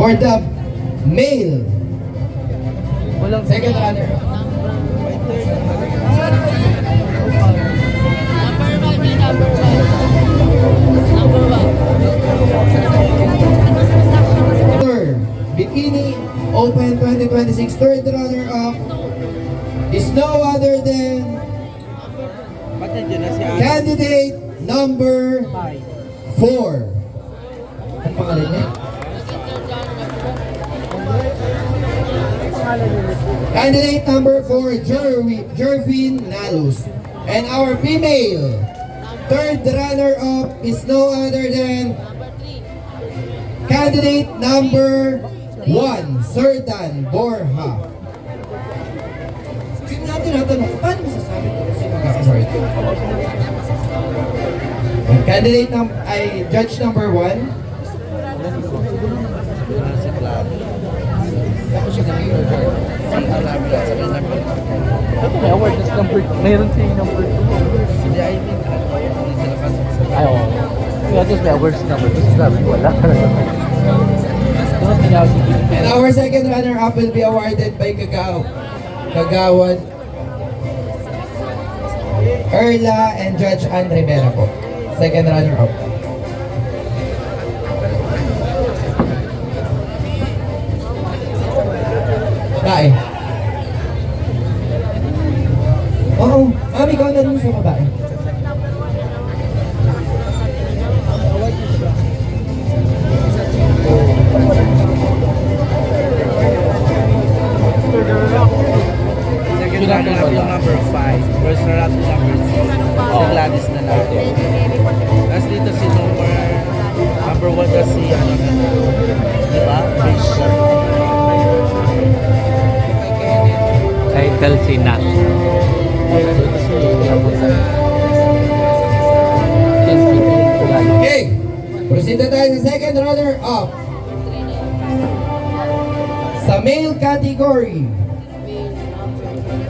For the male, second runner. Bikini Open 2026 third runner-up is no other than candidate number 4. Ang pangalan niya? Candidate number 4, Jervin Nalos. And our female third runner-up is no other than candidate number 1, Serdan Borja. Sige natin natanong, paano masasabi ko kung sino mag-award? Candidate ay judge number 1. May award na number 2. Mayroon siya yung number 2. Hindi, I mean, ay, oo. Kaya just may awards number 2. Sabi, wala. And our second runner-up will be awarded by Kagawad Erla and Judge Ann Rivera po. Second runner-up. Babae. Oo. Mami, ikaw na dun sa babae. Second runner up yung number 5. First runner up yung number 6. Si Gladys na natin. Tapos dito si number 1 na si ano na. Diba? Title si Nat. Okay. Proceed na tayo sa second runner-up. Sa male category.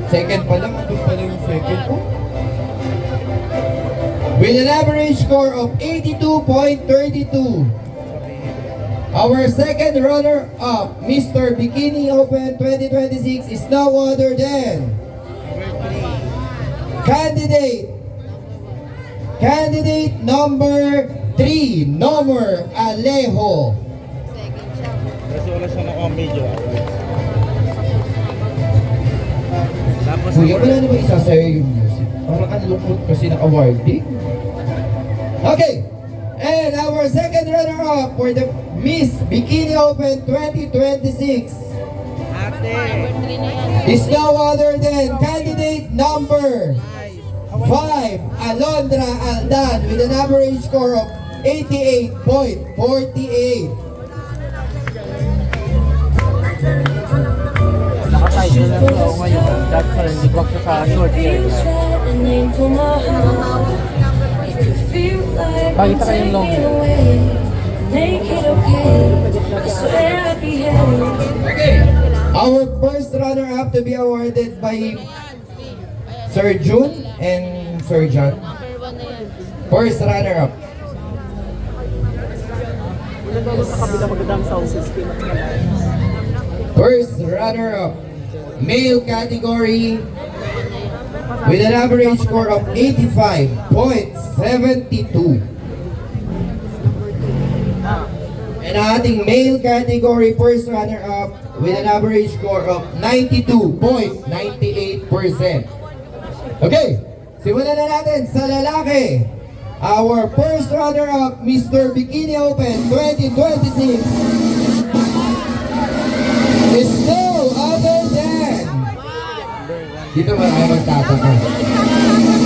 Second pa lang. Ito pa lang yung second po. With an average score of 82.32. Our second runner-up, Mr. Bikini Open 2026 is no other than candidate number 3, Nomer Alejo. Kasi wala siya na medyo. Tapos Kuya, wala na ba isa sa'yo yung music? Parang ang lungkot kasi ng awarding. Okay, and our second runner-up for the Miss Bikini Open 2026 is no other than candidate number 5, Alondra Aldan, with an average score of 88.48. nakatitle na ako ngayon. Dahil pa rin, nagwag ka sa short hair. Pakita kayong long hair. Okay, our first runner-up to be awarded by Sir June and Sir John. First runner-up. First runner-up, male category with an average score of 85.72. And ating male category first runner-up with an average score of 92.98%. Okay, simulan na natin sa lalaki. Our first runner-up, Mr. Bikini Open 2026 is no other than, dito ba tayo magtataka?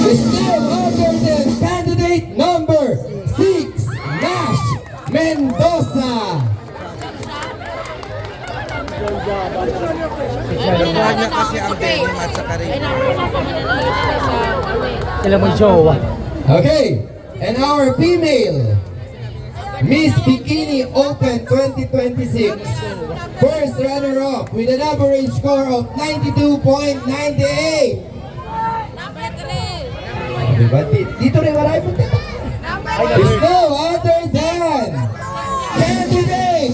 Is no other than candidate number 6, Nash Mendoza. Nakuha niya kasi ang denim at saka rin. Sila mo jowa. Okay, and our female Miss Bikini Open 2026 first runner-up with an average score of 92.98. Number 3. Diba? Dito rin wala yung punta. Is no other than candidate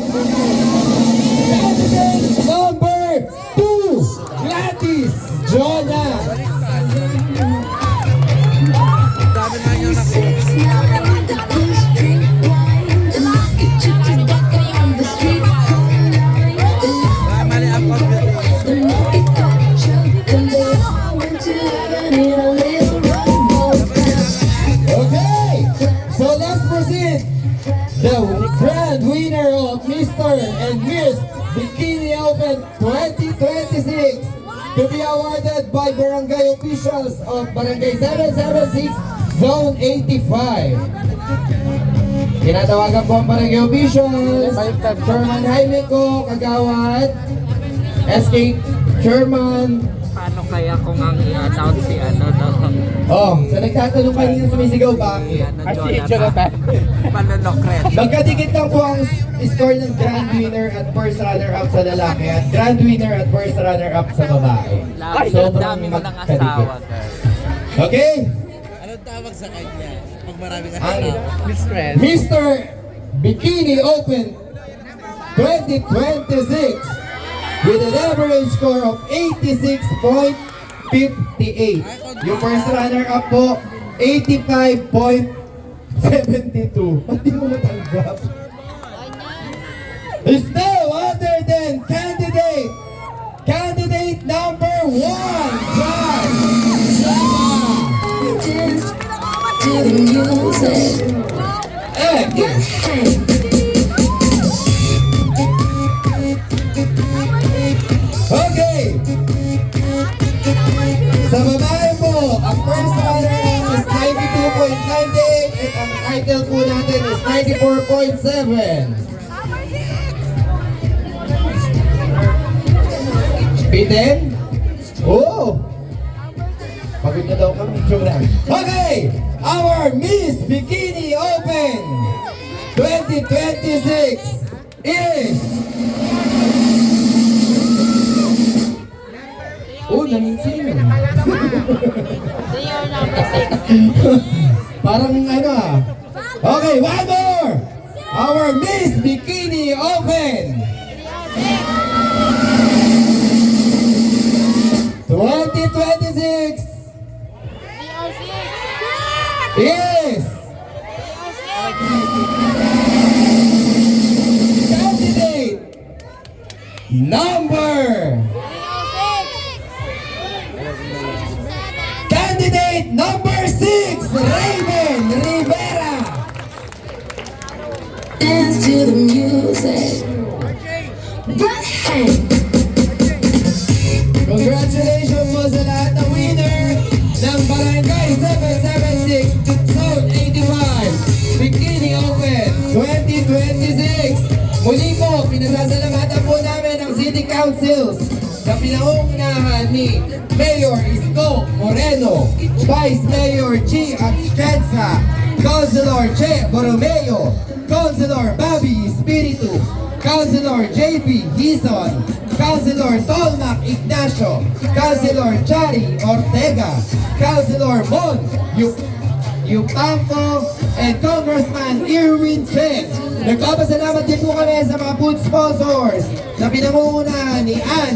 Mr. and Miss Bikini Open 2026 to be awarded by barangay officials of Barangay 776 Zone 85. Tinatawagan po ang barangay officials, Chairman Jaime ko, Kagawad, SK Chairman. Paano kaya kung ang i-announce si ano no? Oh, sa nagtatanong kanina sumisigaw, bakit? Jonathan. Panunokret. Magkadikit lang po ang score ng grand winner at first runner-up sa lalaki at grand winner at first runner-up sa babae. Ang dami mo ng asawa, girl. Okay? Anong tawag sa kanya? Pag maraming Ang asawa. Mistress. Mr. Bikini Open 2026 with an average score of 86.58. Yung first runner-up po, 85.72. Hindi mo matanggap. Is no other than candidate number 1, John Sama. To the music. Okay. Sa babae po, ang first runner is 92.98 at ang title po natin is 94.7. Piten? Oh! Pagod na daw kami. Joke lang. Okay! Our Miss Bikini Open 2026 is... Oh, nangisin. They are number 6. Parang ano ah. Okay, one more! Our Miss Bikini Open 2026 is candidate number 6, Raven Rivera. Dance to the music. But hey, Congratulations po sa lahat ng winner ng Barangay 776 Zone 85 Bikini Open 2026. Muli po, pinasasalamatan po namin ang City Councils na pinangungunahan ni Mayor Isko Moreno, Vice Mayor G. Atienza, Councilor Che Borromeo, Councilor Bobby Espiritu, Councilor JP Hison, Councilor Tolmac Ignacio, Councilor Chari Ortega, Councilor Mon Yupanco, and Congressman Irwin Chen. Nagpapasalamat din po kami sa mga food sponsors na pinangungunahan ni Ann